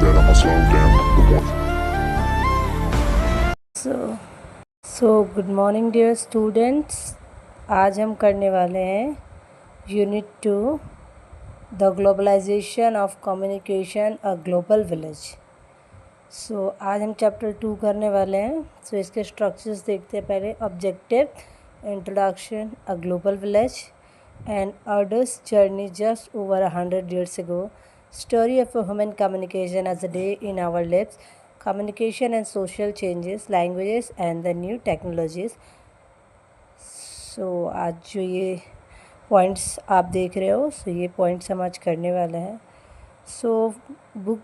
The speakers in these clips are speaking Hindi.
that I'ma slow down. The more so good morning dear students. आज हम करने वाले हैं unit 2 the globalisation of communication a global village. So आज हम चैप्टर 2 करने वाले हैं। सो इसके स्ट्रक्चर्स देखते हैं पहले। Objective, introduction, a global village and orders journey just over 100 years ago, story of a human communication as a day in our lives, communication and social changes, languages and the new technologies। सो आज जो ये पॉइंट्स आप देख रहे हो, सो ये पॉइंट्स हम आज करने वाले हैं। सो बुक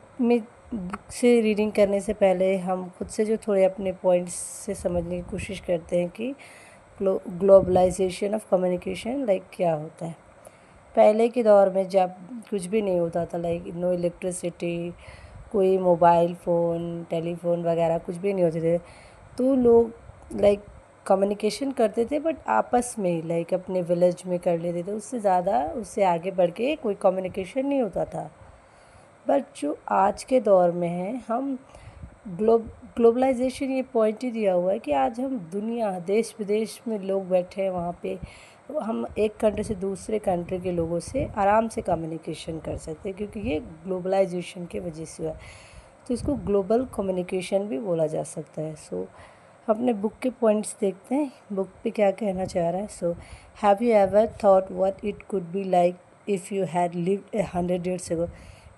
से रीडिंग करने से पहले हम खुद से जो थोड़े अपने पॉइंट्स से समझने की कोशिश करते हैं कि ग्लोबलाइजेशन ऑफ कम्युनिकेशन लाइक क्या होता है। पहले के दौर में जब कुछ भी नहीं होता था, लाइक नो इलेक्ट्रिसिटी, कोई मोबाइल फ़ोन, टेलीफोन वगैरह कुछ भी नहीं होते थे, तो लोग लाइक कम्युनिकेशन करते थे बट आपस में ही, लाइक अपने विलेज में कर लेते थे। उससे ज़्यादा, उससे आगे बढ़ के कोई कम्युनिकेशन नहीं होता था। बट जो आज के दौर में है, हम ग्लोबलाइजेशन ये पॉइंट ही दिया हुआ है कि आज हम दुनिया, देश विदेश में लोग बैठे हैं, वहाँ पे हम एक कंट्री से दूसरे कंट्री के लोगों से आराम से कम्युनिकेशन कर सकते हैं, क्योंकि ये ग्लोबलाइजेशन के वजह से हुआ है। तो इसको ग्लोबल कम्युनिकेशन भी बोला जा सकता है। सो अपने बुक के पॉइंट्स देखते हैं, बुक पे क्या कहना चाह रहा है। So have you ever thought what it could be like if you had lived 100 years ago।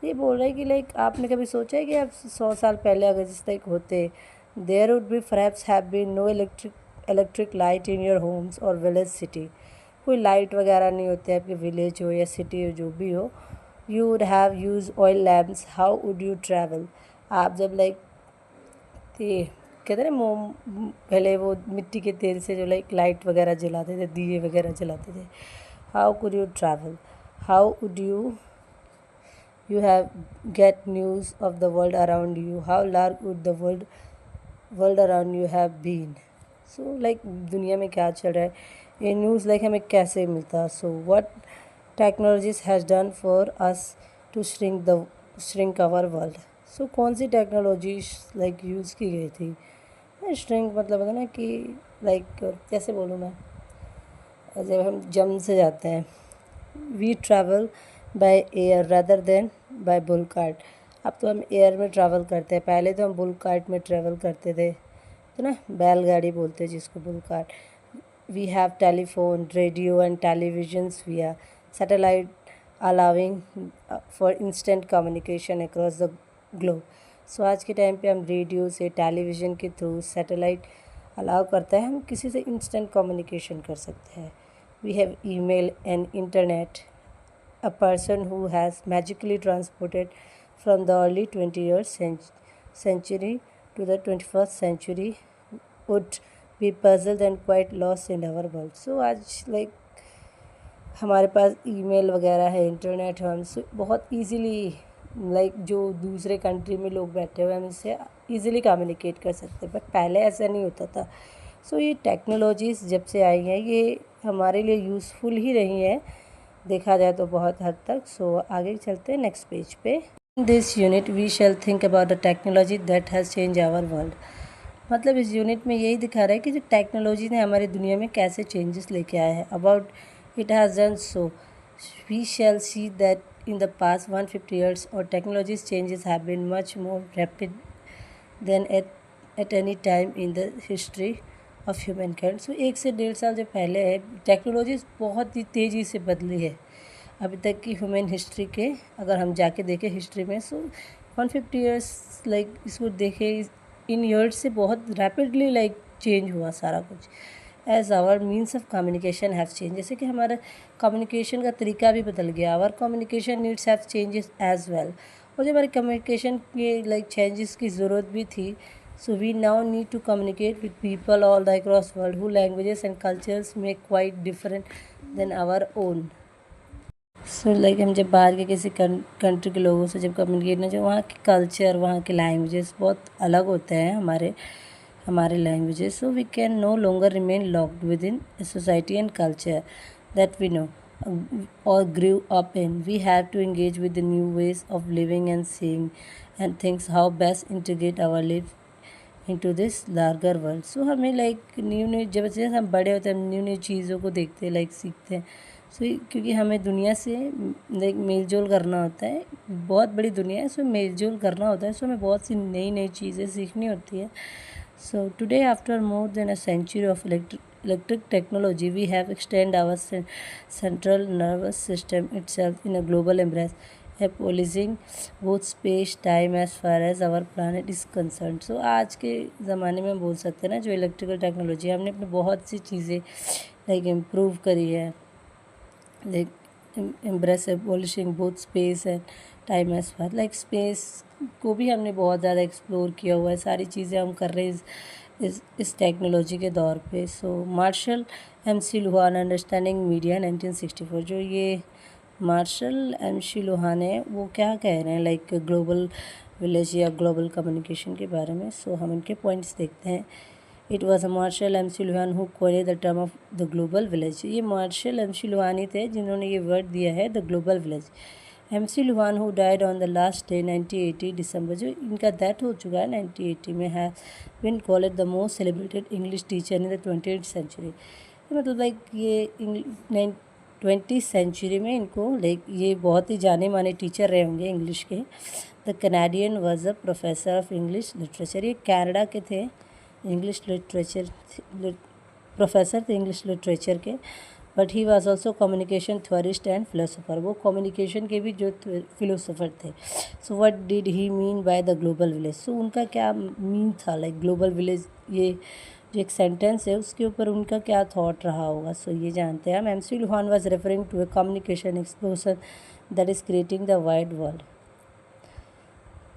ये बोल रहा है कि लाइक आपने कभी सोचा है कि आप 100 साल पहले अगर जिस तक होते, there would be perhaps have been no electric light in your homes और विलेज सिटी। कोई लाइट वगैरह नहीं होते आपके विलेज हो या सिटी हो, जो भी हो। You would have use oil lamps, how would you travel. आप जब लाइक ये कहते हैं मोम, पहले वो मिट्टी के तेल से जो लाइक लाइट वगैरह जलाते थे, दिए वगैरह जलाते थे। How could you travel, how would you have get news of the world around you, how large would the world around you have been। so like दुनिया में क्या चल रहा है, ये न्यूज़ लाइक हमें कैसे मिलता। So what technologies has done for us to shrink our world. So कौन सी टेक्नोलॉजी लाइक यूज़ की गई थी। श्रिंक मतलब है ना कि लाइक कैसे बोलूँ मैं, जब हम जम से जाते हैं, we travel by air rather than by bull cart. अब तो हम एयर में ट्रैवल करते हैं, पहले तो हम बुल कार्ट में ट्रैवल करते थे, तो ना बैलगाड़ी बोलते हैं जिसको, bull cart. We have telephone, radio and televisions via satellite allowing for instant communication across the globe. So आज के टाइम पे हम रेडियो से, टेलीविज़न के थ्रू, सैटेलाइट अलाउ करता है, हम किसी से इंस्टेंट कम्युनिकेशन कर सकते हैं। We have email and internet. A person who has magically transported from the early 20th century to the 21st century would be puzzled and quite lost in our world। So आज लाइक हमारे पास ईमेल वगैरह है, इंटरनेट है, हमसे बहुत इजीली लाइक जो दूसरे कंट्री में लोग बैठे हुए हैं हम इससे इजीली कम्युनिकेट कर सकते हैं, बट पहले ऐसा नहीं होता था। सो ये टेक्नोलॉजीज़ जब से आई हैं, ये हमारे लिए यूज़फुल ही रही हैं देखा जाए तो बहुत हद तक। सो आगे चलते हैं नेक्स्ट पेज पे। In this unit we shall think about the technology that has change our world. मतलब इस यूनिट में यही दिखा रहा है कि जो टेक्नोलॉजी ने हमारी दुनिया में कैसे चेंजेस लेके आया है। About it has done so we shall see that in the past 150 years और technologies changes have been much more rapid than at any time in the history of humankind. So 1 से 1.5 साल जो पहले है, टेक्नोलॉजीज़ बहुत ही तेज़ी से बदली है अभी तक की ह्यूमन हिस्ट्री के। अगर हम जाके देखें हिस्ट्री में, सो 150 years लाइक इसको देखें, इन ईयर्स से बहुत रैपिडली लाइक चेंज हुआ सारा कुछ। As our means of communication have change, जैसे कि हमारा कम्युनिकेशन का तरीका भी बदल गया। Our communication needs have changes as well. और जब हमारे कम्युनिकेशन के लाइक चेंजेस की ज़रूरत भी थी, so we now need to communicate with people all the across world whose languages and cultures may quite different than our own। So like हम जब बाहर के किसी कंट्री के लोगों से जब कम्युनिकेट ना, जो वहाँ के कल्चर, वहाँ के लैंग्वेजेस बहुत अलग होते हैं हमारे languages. So we can no longer remain locked within society and culture that we know. or grew up in. We have to engage with the new ways of living and seeing and things how best integrate our life into this larger world. So हमें लाइक न्यू न्यू जब जैसे हम बड़े होते हैं हम न्यू न्यू चीज़ों को देखते हैं लाइक सीखते हैं. सो क्योंकि हमें दुनिया से लाइक मेल जोल करना होता है, बहुत बड़ी दुनिया है, सो मेल जोल करना होता है, सो हमें बहुत सी नई नई चीज़ें सीखनी होती है. So today, after more than a century of electric technology, we have extended our central nervous system itself in a global embrace, abolishing both space, time as far as our planet is concerned. So आज के ज़माने में हम बोल सकते हैं ना, जो इलेक्ट्रिकल टेक्नोलॉजी हमने अपने बहुत सी चीज़ें लाइक इम्प्रूव करी है, like embrace abolishing both space and time as far. Like space को भी हमने बहुत ज़्यादा एक्सप्लोर किया हुआ है, सारी चीज़ें हम कर रहे हैं इस टेक्नोलॉजी के दौर पे. सो मार्शल MC लुहान अंडरस्टैंडिंग मीडिया 1964, जो ये मार्शल MC लुहान है वो क्या कह रहे हैं लाइक ग्लोबल विलेज या ग्लोबल कम्युनिकेशन के बारे में. सो हम इनके पॉइंट्स देखते हैं. It was a Marshall MC Luhan who coined the term of the global village. ये मार्शल MC लुहान ही थे जिन्होंने ये वर्ड दिया है the global village. MC Luhan who died on the last day 1980 December, जो इनका डेथ हो चुका है 1980 में, है been called the most celebrated English teacher in the 20th century. मतलब लाइक ये 20th सेंचुरी में इनको लाइक ये बहुत ही जाने माने टीचर रहे होंगे इंग्लिश के. The Canadian was a professor of English literature. ये कनाडा के थे, इंग्लिश लिटरेचर प्रोफेसर थे इंग्लिश लिटरेचर के. But he was also communication theorist and philosopher. वो कम्युनिकेशन के भी जो फिलोसोफर थे. So what did he mean by the global village. So उनका क्या मीन था लाइक ग्लोबल विलेज, ये जो एक सेंटेंस है उसके ऊपर उनका क्या थॉट रहा होगा. सो ये जानते हैं हम. MC Luhan was referring to a communication explosion that is creating the wide world.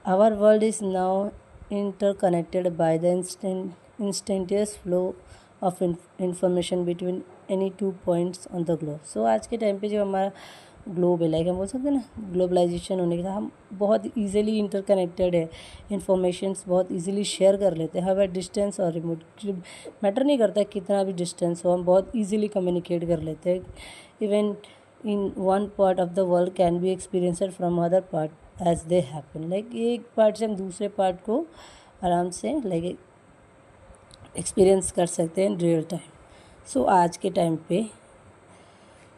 Our world is now interconnected by the instantaneous flow of information between any 2 points on the globe. So आज के टाइम पे जो हमारा ग्लोब है लाइक हम बोल सकते हैं ना ग्लोबलाइजेशन होने के साथ हम बहुत ईजिली इंटरकनेक्टेड है, इंफॉर्मेशंस बहुत ईजिली शेयर कर लेते हैं. हमें डिस्टेंस और रिमोट मैटर नहीं करता कितना भी डिस्टेंस हो, हम बहुत ईजिली कम्युनिकेट कर लेते हैं. Even in one part of the world can be experienced from other part as they happen. Like एक पार्ट से हम दूसरे पार्ट को आराम से लाइक एक्सपीरियंस कर सकते हैं इन रियल टाइम. सो आज के टाइम पे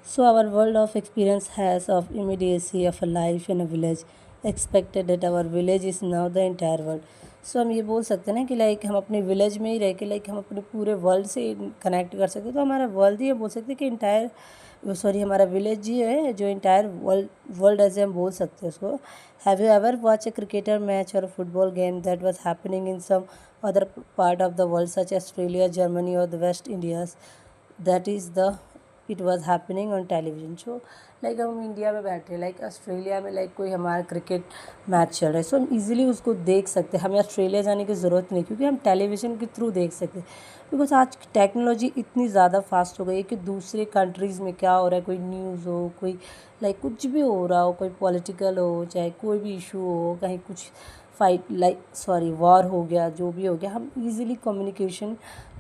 so our world of experience has of immediacy of a life in a village expected that our village is now the entire world. So हम ये बोल सकते हैं ना कि लाइक हम अपने विलेज में ही रह के लाइक हम अपने पूरे वर्ल्ड से कनेक्ट कर सकते हैं. तो हमारा वर्ल्ड ही बोल सकते हैं कि इंटायर हमारा विलेज ही है जो इंटायर वर्ल्ड ऐसे हम बोल सकते हैं उसको. Have you ever watch a cricketer match और football game that was happening in some other part of the world such Australia, Germany और the West Indies, that is the it was happening on television. So like हम इंडिया में बैठे लाइक ऑस्ट्रेलिया में लाइक कोई हमारा क्रिकेट मैच चल रहा है, सो हम इजीली उसको देख सकते हैं. हमें ऑस्ट्रेलिया जाने की ज़रूरत नहीं क्योंकि हम टेलीविज़न के थ्रू देख सकते हैं. बिकॉज आज टेक्नोलॉजी इतनी ज़्यादा फास्ट हो गई है कि दूसरे कंट्रीज़ में क्या हो रहा है, कोई न्यूज़ हो, कोई लाइक कुछ भी हो रहा हो, कोई पॉलिटिकल हो, चाहे कोई भी इशू हो, कहीं कुछ वॉर हो गया, जो भी हो गया, हम इजीली कम्युनिकेशन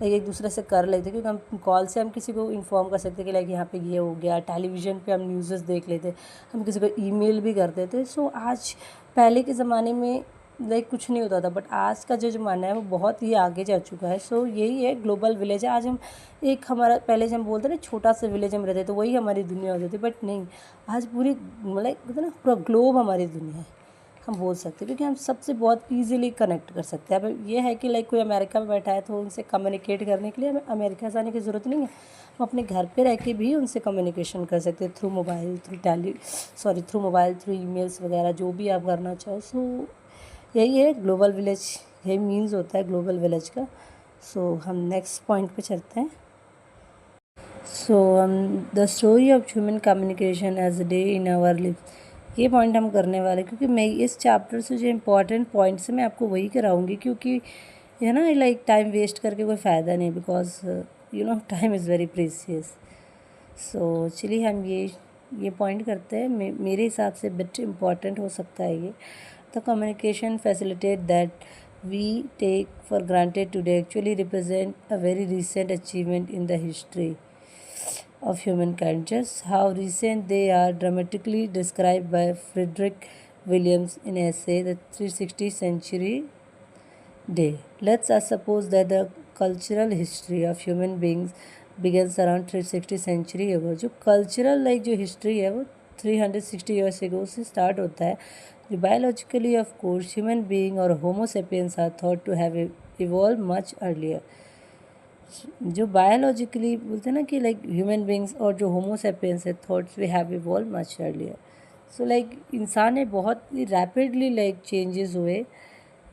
लाइक एक दूसरे से कर लेते हैं. क्योंकि हम कॉल से हम किसी को इन्फॉर्म कर सकते हैं कि लाइक यहाँ पे ये हो गया. टेलीविज़न पे हम न्यूज़ देख लेते, हम किसी को ईमेल भी कर देते. सो आज पहले के ज़माने में लाइक कुछ नहीं होता था, बट आज का जो ज़माना है वो बहुत ही आगे जा चुका है. सो यही है ग्लोबल विलेज. आज हम एक हमारा पहले जब हम बोलते ना छोटा सा विलेज हम रहते तो वही हमारी दुनिया होती थी, बट नहीं, आज पूरी मतलब कहते ना पूरा ग्लोब हमारी दुनिया है हम बोल सकते हैं. क्योंकि हम सबसे बहुत ईजिली कनेक्ट कर सकते हैं. अब ये है कि लाइक कोई अमेरिका में बैठा है तो उनसे कम्युनिकेट करने के लिए हमें अमेरिका जाने की ज़रूरत नहीं है. हम अपने घर पे रह के भी उनसे कम्युनिकेशन कर सकते हैं through mobile, through mobile, through emails वगैरह, जो भी आप करना चाहो. सो यही है ग्लोबल विलेज, यही मीन्स होता है ग्लोबल विलेज का. सो हम नेक्स्ट पॉइंट पे चलते हैं. So the story of human communication as a day in our live, ये पॉइंट हम करने वाले क्योंकि मैं इस चैप्टर से जो इम्पोर्टेंट पॉइंट्स है मैं आपको वही कराऊंगी. क्योंकि है ना लाइक टाइम वेस्ट करके कोई फ़ायदा नहीं, because you know time is very precious. So चलिए हम ये पॉइंट करते हैं. मेरे हिसाब से बिट इम्पॉर्टेंट हो सकता है ये. The communication facilitate that we take for granted today actually represent a very recent achievement in the history of humankind. Just how recent they are dramatically described by Frederick Williams in essay The 360th Century Day. Let's suppose that the cultural history of human beings begins around 360 century ago. जो cultural जो history है वो 360 years ago से start होता है. जो biologically of course human being और homo sapiens are thought to have evolved much earlier. जो बायोलॉजिकली बोलते हैं ना कि ह्यूमन बींग्स और जो होमो सेपियंस है thoughts we have evolve much earlier. So इंसान ने बहुत ही रैपिडली चेंजेस हुए.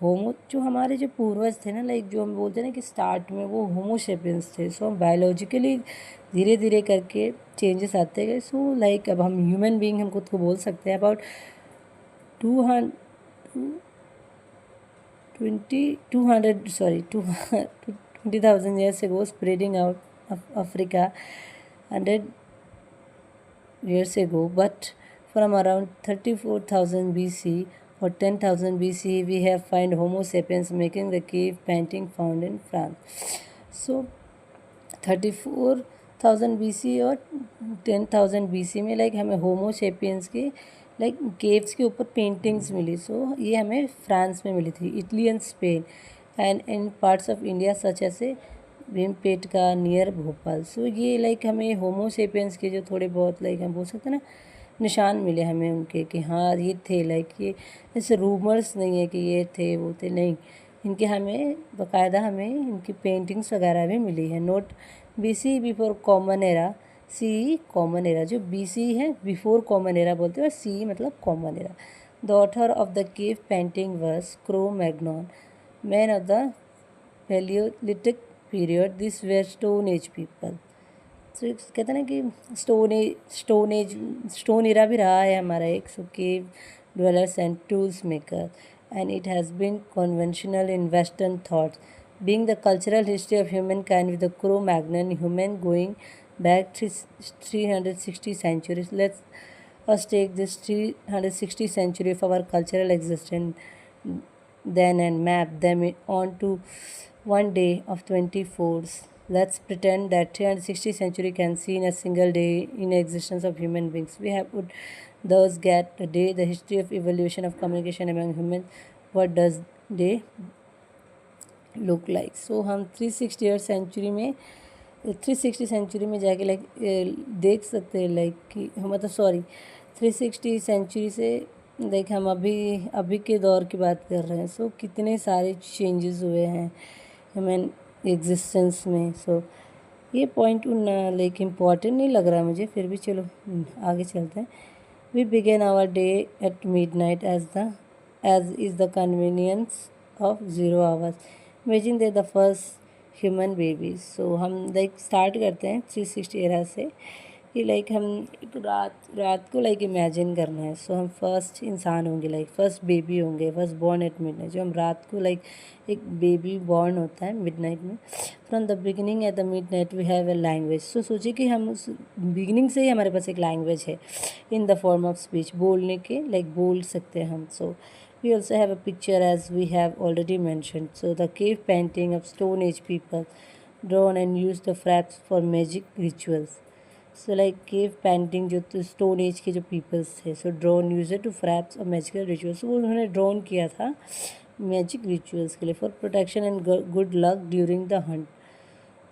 होमो जो हमारे जो पूर्वज थे ना जो हम बोलते हैं ना कि स्टार्ट में वो होमो सेपियंस थे. सो हम बायोलॉजिकली धीरे धीरे करके चेंजेस आते गए. सो अब हम ह्यूमन बींग हम खुद को बोल सकते हैं about 20,000 years ago, spreading out of Africa 100 years ago, but from around 34,000 BC or 10,000 BC, we have find Homo sapiens making the cave painting found in France. So 34,000 BC और 10,000 BC में हमें होमो सेपियंस के केव्स के ऊपर पेंटिंग्स मिली. सो ये हमें फ्रांस में मिली थी, Italy and Spain and in parts of India such ऐसे भीमपेटका नियर भोपाल. सो ये हमें होमो सेपियंस के जो थोड़े बहुत हम बोल सकते हैं ना निशान मिले हमें उनके कि हाँ ये थे. ये ऐसे रूमर्स नहीं है कि ये थे वो थे, नहीं. इनके हमें बाकायदा हमें इनकी पेंटिंग्स वगैरह भी मिली है. Note BC before common era, CE common era. जो BC है बिफोर कॉमन एरा बोलते हैं और CE मतलब common era. The author of the cave painting were Cro-Magnon, man of the Palaeolithic period. This were stone age people. तो कहते हैं ना कि स्टोन एरा भी रहा है हमारा एक. सो केव dwellers and tools makers, and it has been conventional in Western thoughts, being the cultural history of humankind with the Cro-Magnon human going back 360 centuries. Let us take this 360 century of our cultural existence then and map them on to one day of 24. Let's pretend that 360 century can see in a single day in existence of human beings. We have would thus get the day, the history of evolution of communication among humans. What does day look like? So हम 360 सेंचुरी में 360 सेंचुरी में जाके देख सकते हैं कि मतलब 360 सेंचुरी से हम अभी के दौर की बात कर रहे हैं. सो कितने सारे चेंजेस हुए हैं ह्यूमन एग्जिस्टेंस में. सो ये पॉइंट उतना इम्पॉर्टेंट नहीं लग रहा मुझे, फिर भी चलो आगे चलते हैं. We begin our day at midnight as is the convenience of 0 hours. Imagine they're the first human babies. So हम स्टार्ट करते हैं 360 एरा से कि हम रात को इमेजिन करना है. सो हम फर्स्ट इंसान होंगे, फर्स्ट बेबी होंगे, फर्स्ट बॉर्न एट मिडनाइट. जो हम रात को एक बेबी बॉर्न होता है मिडनाइट में. From the beginning at the midnight we have a language. So सोचिए कि हम उस बिगिनिंग से ही हमारे पास एक लैंग्वेज है in the form of speech, बोलने के बोल सकते हैं हम. सो we also have a picture as we have already mentioned. So the cave painting of Stone Age people drawn and used the fraps for magic rituals. So cave painting जो तो Stone Age के जो peoples थे, so drawn used to fraps और magical rituals. वो उन्होंने drawn किया था magic rituals के लिए for protection and good luck during the hunt.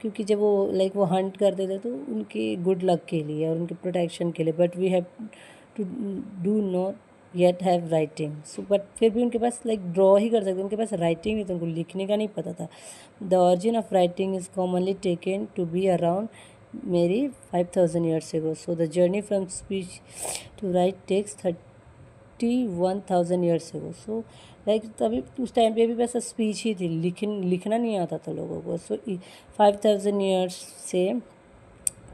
क्योंकि जब वो वो हंट करते थे तो उनके गुड लक के लिए और उनके प्रोटेक्शन के लिए. But we have to do not yet have writing. So but फिर भी उनके पास ड्रॉ ही कर सकते, उनके पास राइटिंग नहीं था, उनको लिखने का नहीं पता था. The origin of writing is commonly taken to be around मेरी 5,000 years ago. So the journey from speech to write takes 31,000 years ago. So तभी उस टाइम पे भी बस स्पीच ही थी, लिखना नहीं आता था लोगों को. सो 5,000 years से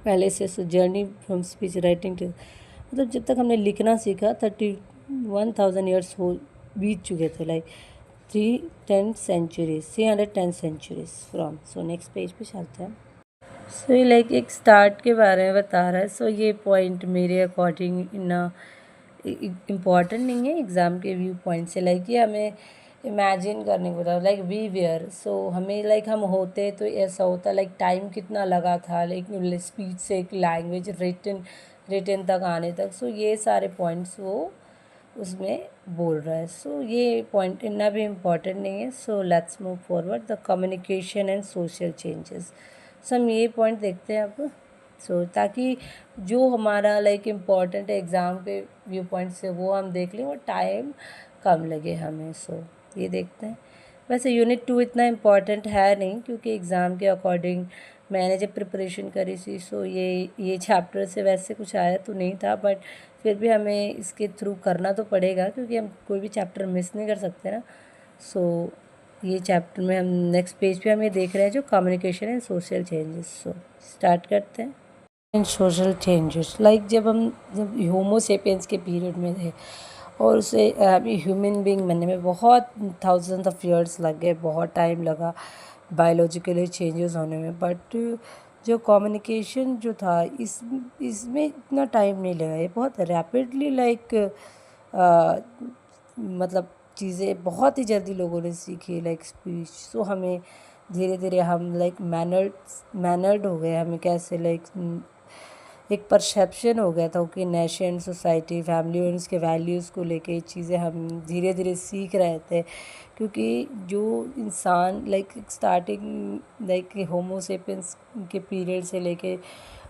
पहले से journey from speech writing to मतलब जब तक हमने लिखना सीखा 31,000 years हो बीत चुके थे. 310 centuries from. So next page पे चलते हैं. सो ये एक स्टार्ट के बारे में बता रहा है. सो ये पॉइंट मेरे अकॉर्डिंग इतना इम्पॉर्टेंट नहीं है एग्ज़ाम के व्यू पॉइंट से. ये हमें इमेजिन करने को था लाइक वी वेयर। सो हमें लाइक हम होते तो ऐसा होता लाइक टाइम कितना लगा था लाइक स्पीच से एक लैंग्वेज रिटन तक आने तक। सो ये सारे पॉइंट्स वो उसमें बोल रहा है। सो ये पॉइंट इतना भी इम्पॉर्टेंट नहीं है। So let's move forward the communication and social changes. So हम ये पॉइंट देखते हैं अब। सो ताकि जो हमारा लाइक इम्पॉर्टेंट है एग्ज़ाम के व्यू पॉइंट से वो हम देख लें और टाइम कम लगे हमें। सो ये देखते हैं। वैसे यूनिट 2 इतना इम्पॉर्टेंट है नहीं क्योंकि एग्ज़ाम के अकॉर्डिंग मैंने जब प्रिपरेशन करी थी सो ये चैप्टर से वैसे कुछ आया तो नहीं था, बट फिर भी हमें इसके थ्रू करना तो पड़ेगा क्योंकि हम कोई भी चैप्टर मिस नहीं कर सकते ना। सो ये चैप्टर में हम नेक्स्ट पेज पे हम ये देख रहे हैं जो communication and social changes. So start करते हैं। एंड सोशल चेंजेस लाइक जब होमो सेपियंस के पीरियड में थे और उसे अभी ह्यूमन बीइंग बनने में बहुत थाउजेंड ऑफ ईयर्स लग गए, बहुत टाइम लगा बायोलॉजिकली चेंजेस होने में। बट जो कम्युनिकेशन जो था इसमें इतना टाइम नहीं लगा। ये बहुत रैपिडली लाइक मतलब चीज़ें बहुत ही जल्दी लोगों ने सीखी लाइक स्पीच। सो हमें धीरे धीरे हम लाइक मैनर्ड हो गए। हमें कैसे लाइक एक परसेप्शन हो गया था कि नेशन सोसाइटी फैमिली और उसके वैल्यूज़ को लेके चीज़ें हम धीरे धीरे सीख रहे थे। क्योंकि जो इंसान लाइक स्टार्टिंग लाइक होमो सेपियंस के पीरियड से लेके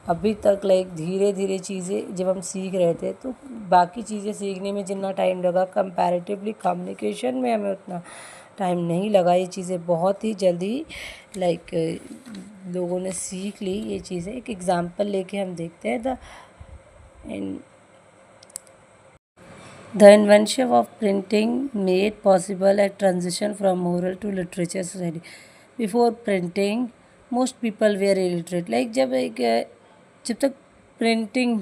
अभी तक लाइक धीरे धीरे चीज़ें जब हम सीख रहे थे तो बाकी चीज़ें सीखने में जितना टाइम लगा कंपैरेटिवली कम्युनिकेशन में हमें उतना टाइम नहीं लगा। ये चीज़ें बहुत ही जल्दी लाइक लोगों ने सीख ली ये चीज़ें। एक एग्ज़ाम्पल लेके हम देखते हैं The invention of printing made possible a transition from oral to literature society. Before printing, most people were illiterate. Like जब तक प्रिंटिंग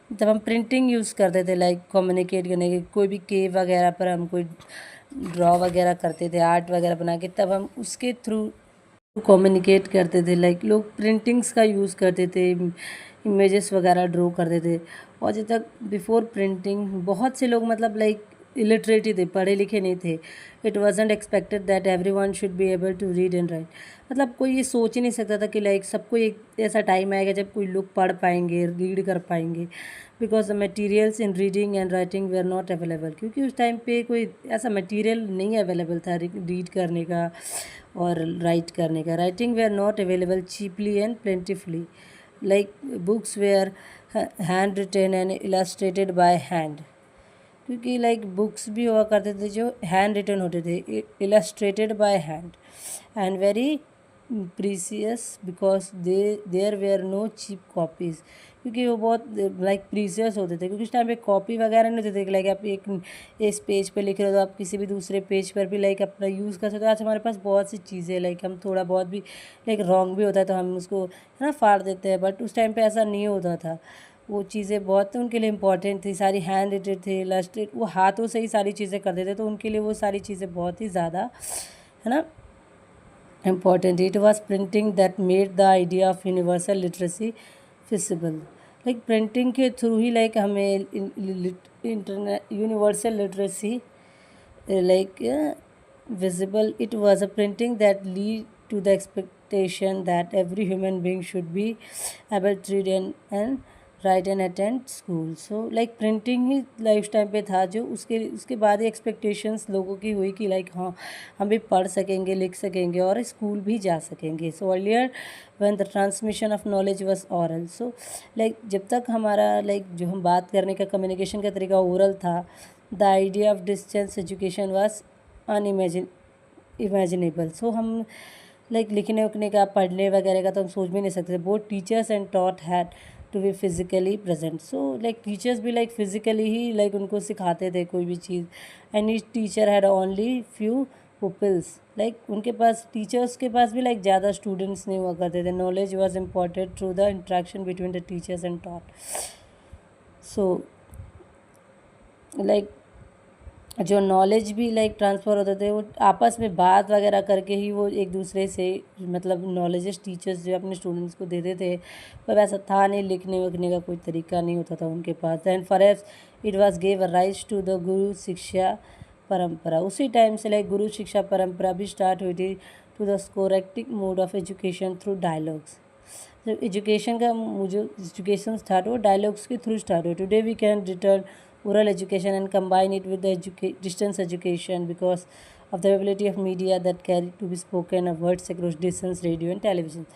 तब हम प्रिंटिंग यूज़ करते थे लाइक कम्युनिकेट करने के, कोई भी केव वगैरह पर हम कोई ड्रॉ वगैरह करते थे, आर्ट वगैरह बना के, तब हम उसके थ्रू कम्युनिकेट करते थे। लाइक लोग प्रिंटिंग्स का यूज़ करते थे, इमेजेस वगैरह ड्रॉ करते थे। और जब तक बिफोर प्रिंटिंग बहुत से लोग मतलब लाइक इलिटरेट ही थे, पढ़े लिखे नहीं थे। It wasn't expected that everyone should be able to read and write. मतलब कोई ये सोच ही नहीं सकता था कि लाइक सबको एक ऐसा टाइम आएगा जब कोई लोग पढ़ पाएंगे, रीड कर पाएंगे। Because the materials in reading and writing were not available. क्योंकि उस टाइम पे कोई ऐसा मटीरियल नहीं अवेलेबल था रीड करने का और राइट करने का। Writing were not available cheaply and plentifully. Like books were hand written and illustrated by hand. क्योंकि लाइक बुक्स भी हुआ करते थे जो हैंड रिटन होते थे, illustrated by hand and very precious because there were no cheap copies. क्योंकि वो बहुत लाइक प्रीसियस होते थे। क्योंकि उस टाइम पे कॉपी वगैरह नहीं होते थे। लाइक आप एक इस पेज पे लिख रहे हो तो आप किसी भी दूसरे पेज पर भी लाइक अपना यूज़ कर सकते हो। आज हमारे पास बहुत सी चीज़ें लाइक हम थोड़ा बहुत भी लाइक रॉन्ग भी होता है तो हम उसको है ना फाड़ देते हैं। बट उस टाइम पे ऐसा नहीं होता था। वो चीज़ें बहुत उनके लिए इम्पॉर्टेंट थी, सारी हैंड रिटेड थे, इलस्ट्रेट, वो हाथों से ही सारी चीज़ें करते थे। तो उनके लिए वो सारी चीज़ें बहुत ही ज़्यादा है ना important. It was printing that made the idea of universal literacy feasible. Like printing के थ्रू ही लाइक हमें internet universal literacy like visible. It was a printing that lead to the expectation that every human being should be able to read and write and attend school. So like printing he life time पे था जो उसके बाद ही एक्सपेक्टेशंस लोगों की हुई कि लाइक हाँ हम भी पढ़ सकेंगे, लिख सकेंगे और स्कूल भी जा सकेंगे. So earlier when the transmission of knowledge was oral, so like जब तक हमारा like जो हम बात करने का कम्युनिकेशन का तरीका ओरल था, the idea of distance education was imaginable. So हम लाइक लिखने उखने का, पढ़ने वगैरह का तो हम सोच भी नहीं सकते. Both teachers and taught had to be physically present. So like teachers भी लाइक फिजिकली ही लाइक उनको सिखाते थे कोई भी चीज़. And each teacher had only few pupils. Like उनके पास टीचर्स के पास भी लाइक ज़्यादा स्टूडेंट्स नहीं हुआ करते थे. Knowledge was important through the interaction between the teachers and taught. So like जो नॉलेज भी लाइक ट्रांसफ़र होते थे वो आपस में बात वगैरह करके ही वो एक दूसरे से मतलब नॉलेजेस टीचर्स जो अपने स्टूडेंट्स को देते थे. पर वैसा था नहीं, लिखने वखने का कोई तरीका नहीं होता था उनके पास. एंड फॉरएव्स it was gave a rise to the गुरु शिक्षा परंपरा, उसी टाइम से लाइक गुरु शिक्षा परंपरा भी स्टार्ट हुई थी to the Socratic mode of education through dialogues. जब एजुकेशन का मुझे एजुकेशन स्टार्ट हुआ डायलॉग्स के थ्रू स्टार्ट हुआ। Today we can return oral education and combine it with the distance education because of the ability of media that carry to be spoken of words across distance, radio and television।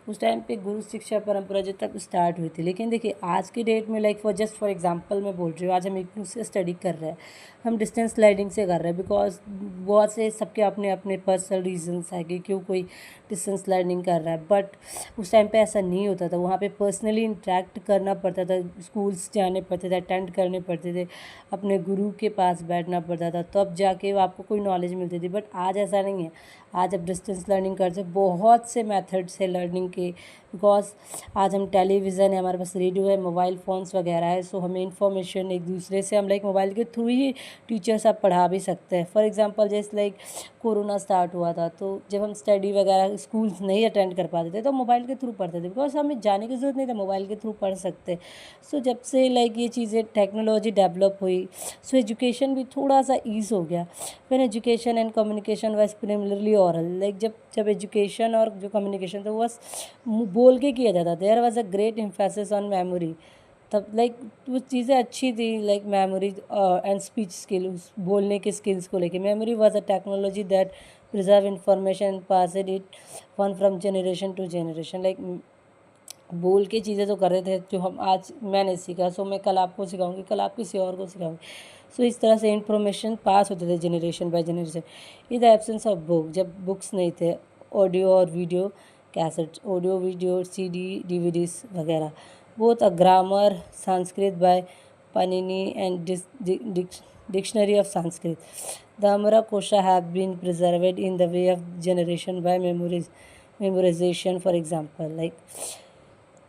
उस टाइम पे गुरु शिक्षा परंपरा जब तक स्टार्ट हुई थी, लेकिन देखिए आज की डेट में लाइक फॉर एग्जांपल मैं बोल रही हूँ, आज हम एक से स्टडी कर रहे हैं, हम डिस्टेंस लर्निंग से कर रहे हैं बिकॉज बहुत से सबके अपने अपने पर्सनल रीजंस है कि क्यों कोई डिस्टेंस लर्निंग कर रहा है। बट उस टाइम पे ऐसा नहीं होता था, वहाँ पे पर्सनली इंटरेक्ट करना पड़ता था, स्कूल्स जाने पड़ते थे, अटेंड करने पड़ते थे, अपने गुरु के पास बैठना पड़ता था, तब जाके आपको कोई नॉलेज मिलती थी। बट आज ऐसा नहीं है, आज आप डिस्टेंस लर्निंग करते बहुत से मेथड्स है लर्निंग के, बिकॉज आज हम टेलीविज़न है, हमारे पास रेडियो है, मोबाइल फ़ोन्स वगैरह है। सो हमें इन्फॉर्मेशन एक दूसरे से हम लाइक मोबाइल के थ्रू ही टीचर्स आप पढ़ा भी सकते हैं। फॉर एग्जांपल जैसे लाइक कोरोना स्टार्ट हुआ था, तो जब हम स्टडी वगैरह स्कूल्स नहीं अटेंड कर पाते थे तो मोबाइल के थ्रू पढ़ते थे, बिकॉज हमें जाने की ज़रूरत नहीं था, मोबाइल के थ्रू पढ़ सकते। सो जब से लाइक ये चीज़ें टेक्नोलॉजी डेवलप हुई, सो एजुकेशन भी थोड़ा सा ईज हो गया। फिर education and communication was primarily oral, like जब एजुकेशन और जो कम्युनिकेशन था वो बोल के किया जाता था। There was a great emphasis on memory, तब लाइक वो चीज़ें अच्छी थी, like memory and speech skill, बोलने के स्किल्स को लेके। Memory was a technology that preserve information and pass it on from generation to generation. Like बोल के चीज़ें तो कर रहे थे जो हम आज मैंने सीखा, सो मैं कल आपको सिखाऊंगी, कल आप किसी और को सिखाऊंगी। सो इस तरह से इंफॉर्मेशन पास होते थे generation by generation. In the absence of book, जब बुक्स नहीं थे, ऑडियो और video cassettes, audio video CD DVDs वगैरह, both a grammar Sanskrit by Panini and Dictionary of Sanskrit. The Amara Kosha have been preserved in the way of generation by memorization, for example. Like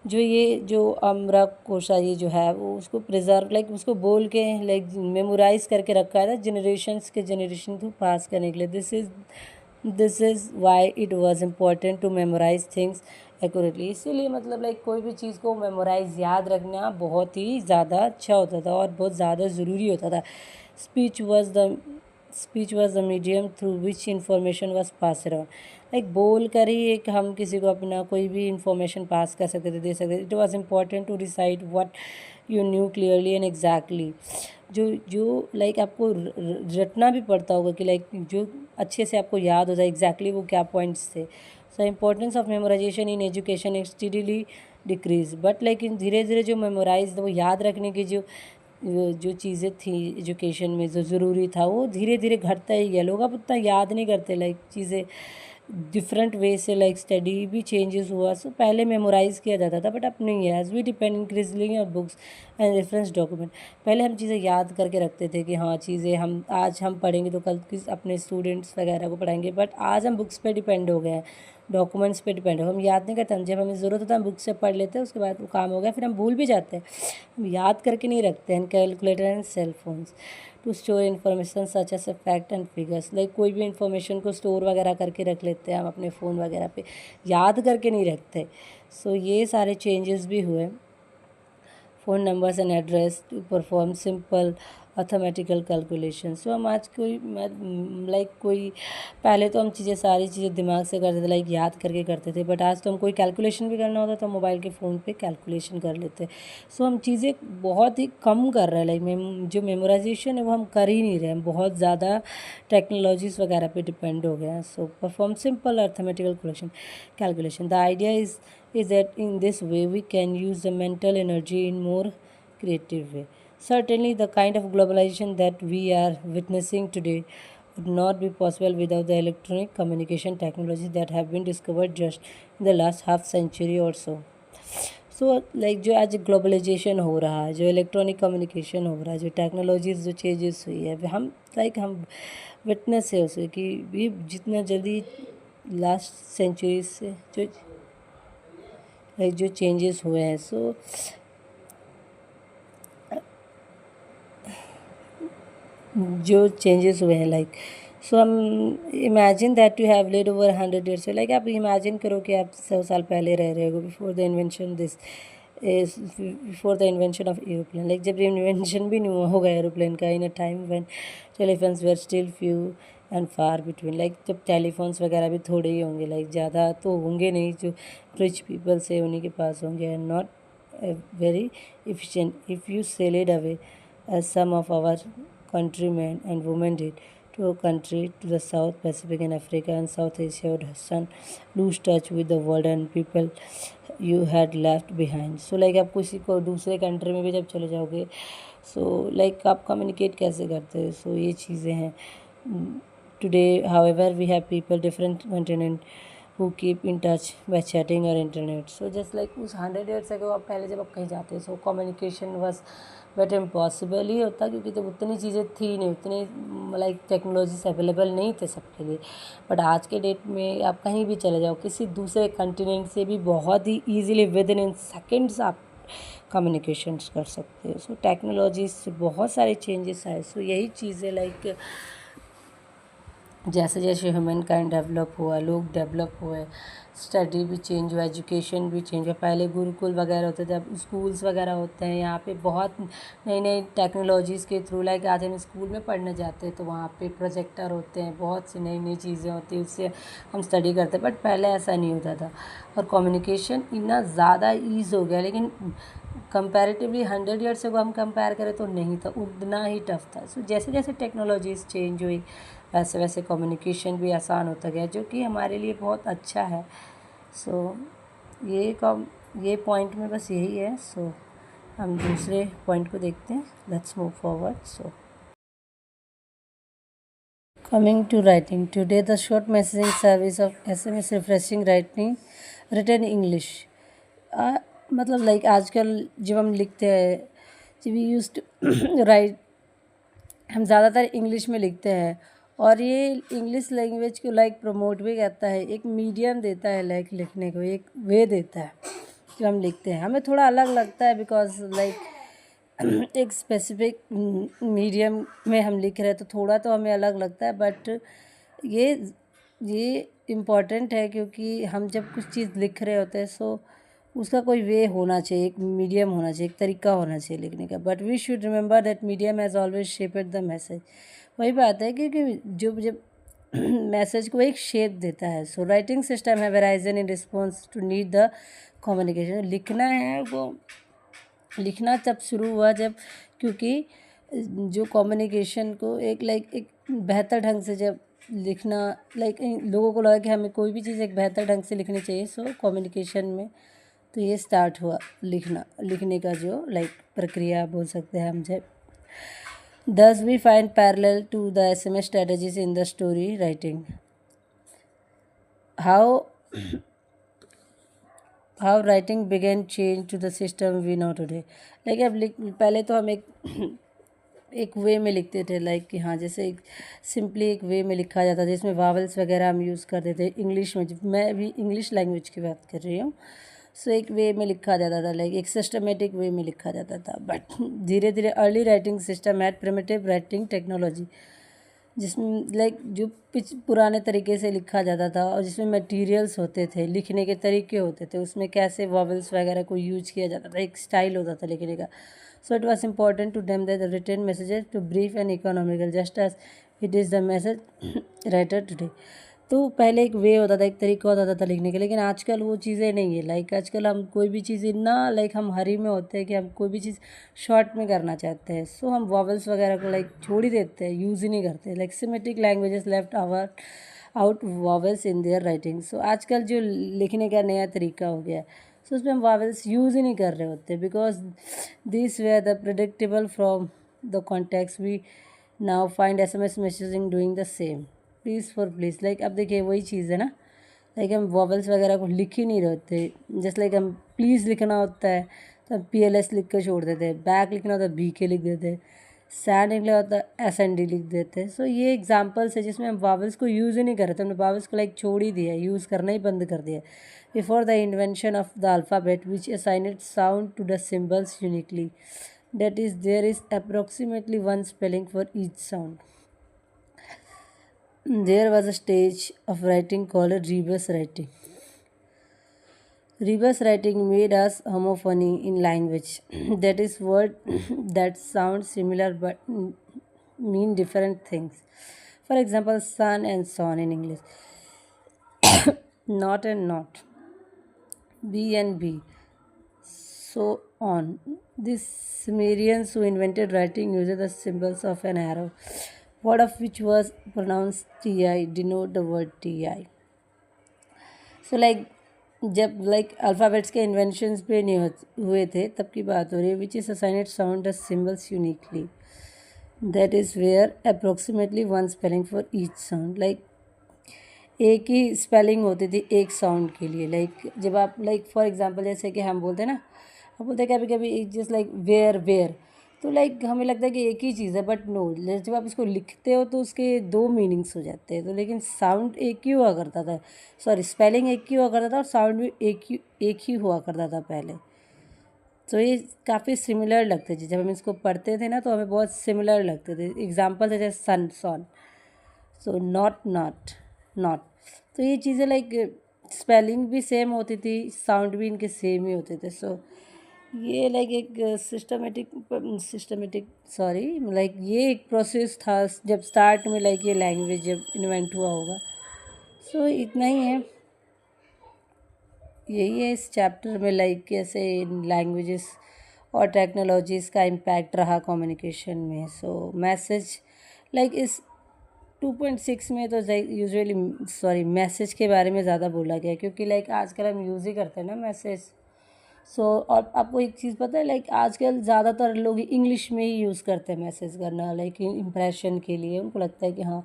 जो अमरा कोशा ये जो है वो उसको प्रिजर्व लाइक उसको बोल के लाइक मेमोराइज करके रखा है जनरेशन्स के जनरेशन को पास करने के लिए। This is why it was important to memorise things accurately. इसीलिए मतलब लाइक कोई भी चीज़ को मेमोराइज याद रखना बहुत ही ज़्यादा अच्छा होता था और बहुत ज़्यादा ज़रूरी होता था। Speech was the medium through which information was pass around, like बोल कर ही एक हम किसी को अपना कोई भी इंफॉर्मेशन पास कर सकते थे, दे सकते थे। It was important to decide what you knew clearly and exactly, जो लाइक आपको रटना भी पड़ता होगा कि लाइक जो अच्छे से आपको याद हो जाए एग्जैक्टली वो क्या पॉइंट्स थे। So importance of memorization in education steadily decrease, but लेकिन धीरे धीरे जो मेमोराइज वो याद रखने की जो चीज़ें थी एजुकेशन में जो ज़रूरी था वो धीरे धीरे घटता ही गया। लोग अब उतना याद नहीं करते, लाइक चीज़ें डिफरेंट वे से लाइक स्टडी भी चेंजेस हुआ। सो पहले मेमोराइज़ किया जाता था बट अब नहीं है, as we depend increasingly on books and reference document. पहले हम चीज़ें याद करके रखते थे कि हाँ चीज़ें हम आज हम पढ़ेंगे तो कल किस अपने स्टूडेंट्स वगैरह को पढ़ाएंगे, बट आज हम बुक्स पे डिपेंड हो गए हैं, डॉक्यूमेंट्स पे डिपेंड हो। हम याद नहीं करते, हम जब हमें ज़रूरत होता है हम बुक से पढ़ लेते हैं, उसके बाद वो काम हो गया, फिर हम भूल भी जाते हैं, हम याद करके नहीं रखते हैं। Calculator and cell phones to store information such as fact and figures, like कोई भी इन्फॉर्मेशन को स्टोर वगैरह करके रख लेते हैं हम अपने फ़ोन वगैरह पे, याद करके नहीं रखते। सो ये सारे चेंजेस भी हुए। Phone numbers and address to perform simple arithmetical calculation. So हम आज कोई पहले तो हम सारी चीज़ें दिमाग से करते थे, लाइक याद करके करते थे, बट आज तो हम कोई कैलकुलेशन भी करना होता तो मोबाइल के फ़ोन पे कैलकुलेशन कर लेते। सो हम चीज़ें बहुत ही कम कर रहे हैं, लाइक जो मेमोराइजेशन है वो हम कर ही नहीं रहे हैं, बहुत ज़्यादा टेक्नोलॉजीज़ वगैरह पे डिपेंड हो गए हैं। So perform simple arithmetical calculation. The idea is that in this way we can use the mental energy in more creative way. Certainly the kind of globalization that we are witnessing today would not be possible without the electronic communication technologies that have been discovered just in the last half century or so. So like जो आज ग्लोबलाइजेशन हो रहा है, जो इलेक्ट्रॉनिक कम्युनिकेशन हो रहा है, जो टेक्नोलॉजीज जो चेंजेस हुई है, हम विटनेस है उसे कि भी जितना जल्दी लास्ट सेंचुरी से जो चेंजेस हुए हैं। सो जो चेंजेस हुए हैं लाइक सो हम imagine that you have lived over 100 years। Like आप इमेजिन करो कि आप 100 साल पहले रह रहे हो before the invention this before the invention of aeroplane, like जब इन्वेंशन भी नहीं हुआ होगा एरोप्लेन का, in a time when telephones were still few and far between, like जब टेलीफोन्स वगैरह भी थोड़े ही होंगे, लाइक ज़्यादा तो होंगे नहीं, जो रिच पीपल्स है उन्हीं के पास होंगे, and not very efficient. If you sail it away, as some of our countrymen and women did, to a country to the South Pacific and Africa and South Asia, would son lose touch with the world and people you had left behind. So like आप किसी को दूसरे कंट्री में भी जब चले जाओगे, so like आप कम्युनिकेट कैसे करते हो, so ये चीज़ें हैं. Today, however, we have people different continent who keep in touch by chatting or internet. So just like उस 100 years ago, आप पहले जब आप कहीं जाते so communication was but impossible ही होता, क्योंकि तब उतनी चीज़ें थी नहीं, उतनी लाइक टेक्नोलॉजीज अवेलेबल नहीं थे सबके लिए. बट आज के डेट में आप कहीं भी चले जाओ, किसी दूसरे कंटिनेंट से भी बहुत ही ईजिली विद इन सेकेंड्स आप कम्युनिकेशंस कर सकते हो. सो टेक्नोलॉजी से बहुत सारे चेंजेस आए. सो यही चीज़ें लाइक जैसे जैसे ह्यूमन काइंड डेवलप हुआ, लोग डेवलप हुए, स्टडी भी चेंज हुआ, एजुकेशन भी चेंज हुआ. पहले गुरुकुल वगैरह होते थे, अब स्कूल्स वगैरह होते हैं. यहाँ पे बहुत नई नई टेक्नोलॉजीज़ के थ्रू, लाइक आज हम स्कूल में पढ़ने जाते हैं तो वहाँ पे प्रोजेक्टर होते हैं, बहुत सी नई नई चीज़ें होती हैं, उससे हम स्टडी करते हैं. बट पहले ऐसा नहीं होता था, और कम्युनिकेशन इतना ज़्यादा ईज़ हो गया. लेकिन कंपैरेटिवली 100 ईयर्स से हम कंपेयर करें तो नहीं था, उतना ही टफ था. सो जैसे जैसे टेक्नोलॉजीज़ चेंज हुई, वैसे वैसे कम्युनिकेशन भी आसान होता गया, जो कि हमारे लिए बहुत अच्छा है. सो ये पॉइंट में बस यही है. सो हम दूसरे पॉइंट को देखते हैं. Let's move forward. So coming to writing, today the short messaging service of SMS refreshing writing written English. मतलब लाइक आजकल जब हम लिखते हैं, जब वी यूज टू राइट, हम ज़्यादातर इंग्लिश में लिखते हैं, और ये इंग्लिश लैंग्वेज को लाइक प्रमोट भी करता है, एक मीडियम देता है लाइक लिखने को, एक वे देता है जो हम लिखते हैं. हमें थोड़ा अलग लगता है बिकॉज लाइक एक स्पेसिफिक मीडियम में हम लिख रहे हैं, तो थोड़ा तो हमें अलग लगता है. बट ये इम्पॉर्टेंट है, क्योंकि हम जब कुछ चीज़ लिख रहे होते हैं सो उसका कोई वे होना चाहिए, एक मीडियम होना चाहिए, एक तरीका होना चाहिए लिखने का. But we should remember that medium has always shaped the message. वही बात है, क्योंकि जब मैसेज को एक शेप देता है. सो राइटिंग सिस्टम है arisen in response to need the communication. लिखना है वो लिखना तब शुरू हुआ जब, क्योंकि जो कम्युनिकेशन को एक बेहतर ढंग से जब लिखना, लाइक लोगों को लगा कि हमें कोई भी चीज़ एक बेहतर ढंग से लिखनी चाहिए. सो कम्युनिकेशन में तो ये स्टार्ट हुआ लिखने का जो लाइक प्रक्रिया बोल सकते हैं हम. जब Thus we find parallel to the SMS strategies in the story writing. How writing began change to the system we know today. Like अब पहले तो हम एक वे में लिखते थे, लाइक कि हाँ जैसे एक सिंपली एक वे में लिखा जाता था, जिसमें वावल्स वगैरह हम यूज़ करते थे इंग्लिश में. मैं अभी इंग्लिश लैंग्वेज की बात कर रही हूँ. सो एक वे में लिखा जाता था, लाइक एक सिस्टमेटिक वे में लिखा जाता था. बट धीरे धीरे early writing system eight primitive writing technology, जिसमें लाइक जो पुराने तरीके से लिखा जाता था, और जिसमें मटेरियल्स होते थे, लिखने के तरीके होते थे, उसमें कैसे वॉवल्स वगैरह को यूज किया जाता था, एक स्टाइल होता था लिखने का. So it was important to them that the written messages to brief and economical just as it is the message writer today. तो पहले एक वे होता था, एक तरीका होता था लिखने के. लेकिन आजकल वो चीज़ें नहीं है. लाइक आजकल हम कोई भी चीज़ इतना लाइक हम हरी में होते हैं कि हम कोई भी चीज़ शॉर्ट में करना चाहते हैं. सो हम वॉवल्स वगैरह को लाइक छोड़ ही देते हैं, यूज़ ही नहीं करते. Like Semitic languages left out vowels in their writing. So आजकल जो लिखने का नया तरीका हो गया है, सो उसमें हम वॉवल्स यूज़ ही नहीं कर रहे होते, because this way the predictable from the context. We now find SMS messaging doing the same. Please for please, like अब देखिए वही चीज़ है ना, लाइक हम वॉवल्स वगैरह को लिख ही नहीं रहे होते. जैसे लाइक हम प्लीज़ लिखना होता है तो हम PLS लिख कर छोड़ देते हैं, बैक लिखना होता है BK लिख देते हैं, सैंड निकला होता है SND लिख देते हैं. सो ये एग्जाम्पल्स है जिसमें हम वॉवल्स को यूज़ ही नहीं कर रहे थे, हमने वॉवल्स को लाइक छोड़ ही दिया, यूज़ करना ही बंद कर दिया. Before the invention of the alphabet which assigned sound to the symbols uniquely, that is there is approximately one spelling for each sound. There was a stage of writing called rebus writing. Reverse writing made us homophony in language. That is word that sound similar but mean different things. For example, sun and son in English, not and not, B and B, so on. These Sumerians who invented writing used the symbols of an arrow, word of which was pronounced ti, denote the word ti. So like जब लाइक अल्फ़ाबेट्स के इन्वेंशंस पे नहीं हुए थे तब की बात हो रही है, which is assigned sound the symbols uniquely, that is were approximately one spelling for each sound, like एक ही स्पेलिंग होती थी एक साउंड के लिए. लाइक जब आप लाइक फॉर एग्जांपल जैसे कि हम बोलते हैं ना, हम बोलते हैं कभी कभी जस्ट लाइक वेयर वेयर, तो लाइक हमें लगता है कि एक ही चीज़ है, बट नो, जब आप इसको लिखते हो तो उसके दो मीनिंग्स हो जाते हैं. तो लेकिन साउंड एक ही हुआ करता था, सॉरी स्पेलिंग एक ही हुआ करता था और साउंड भी एक ही हुआ करता था पहले. तो ये काफ़ी सिमिलर लगते थे. जब हम इसको पढ़ते थे ना तो हमें बहुत सिमिलर लगते थे. एग्जाम्पल है जैसे sun son, so not not not. तो ये चीज़ें लाइक स्पेलिंग भी सेम होती थी, साउंड भी इनके सेम ही होते थे. सो ये लाइक एक सिस्टमेटिक सॉरी लाइक ये एक प्रोसेस था जब स्टार्ट में लाइक ये लैंग्वेज जब इन्वेंट हुआ होगा. सो इतना ही है, यही है इस चैप्टर में, लाइक कैसे लैंग्वेजेस और टेक्नोलॉजीज़ का इम्पैक्ट रहा कम्युनिकेशन में. सो मैसेज लाइक इस 2.6 में तो यूजुअली सॉरी मैसेज के बारे में ज़्यादा बोला गया क्योंकि लाइक आजकल हम यूज़ ही करते हैं ना मैसेज. सो और आपको एक चीज़ पता है, लाइक आजकल ज़्यादातर लोग इंग्लिश में ही यूज़ करते हैं मैसेज करना, लाइक इम्प्रेशन के लिए. उनको लगता है कि हाँ,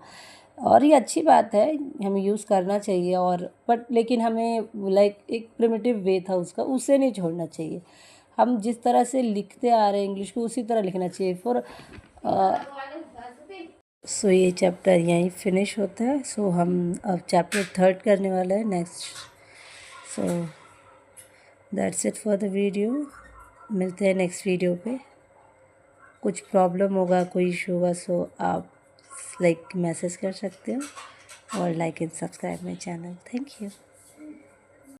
और ये अच्छी बात है, हमें यूज़ करना चाहिए, और बट लेकिन हमें लाइक एक प्रिमिटिव वे था उसका, उसे नहीं छोड़ना चाहिए. हम जिस तरह से लिखते आ रहे हैं इंग्लिश को उसी तरह लिखना चाहिए. सो ये चैप्टर यहीं फिनिश होता है. सो हम अब चैप्टर 3 करने वाले हैं next. So that's it for the video. मिलते हैं नेक्स्ट वीडियो पे. कुछ प्रॉब्लम होगा, कोई इशू होगा, सो आप लाइक मैसेज कर सकते हो और like and subscribe my channel. Thank you.